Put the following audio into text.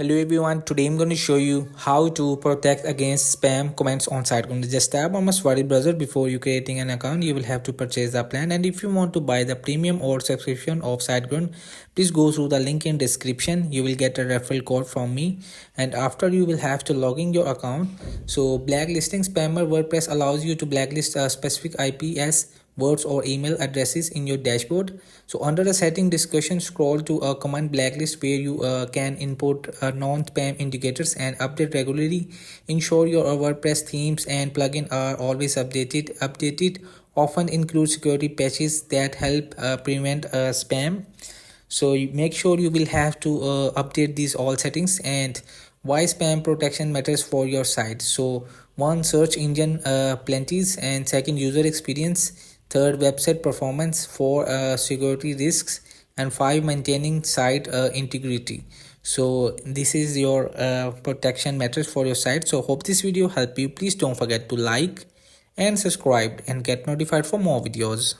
Hello everyone, today I'm going to show you how to protect against spam comments on SiteGround. Just tap on my Swati browser before you creating an account. You will have to purchase the plan, and if you want to buy the premium or subscription of SiteGround, please go through the link in description. You will get a referral code from me, and after you will have to log in your account. So blacklisting spammer WordPress allows you to blacklist a specific IPS words or email addresses in your dashboard. So under the setting discussion, scroll to a command blacklist where you can input non-spam indicators and update regularly. Ensure your WordPress themes and plugin are always updated often include security patches that help prevent spam. So you make sure you will have to update these all settings. And why spam protection matters for your site. So one, search engine plenties, and second, user experience, third, website performance, four, security risks, and five, maintaining site integrity. So this is your protection matters for your site. So hope this video helped you. Please don't forget to like and subscribe and get notified for more videos.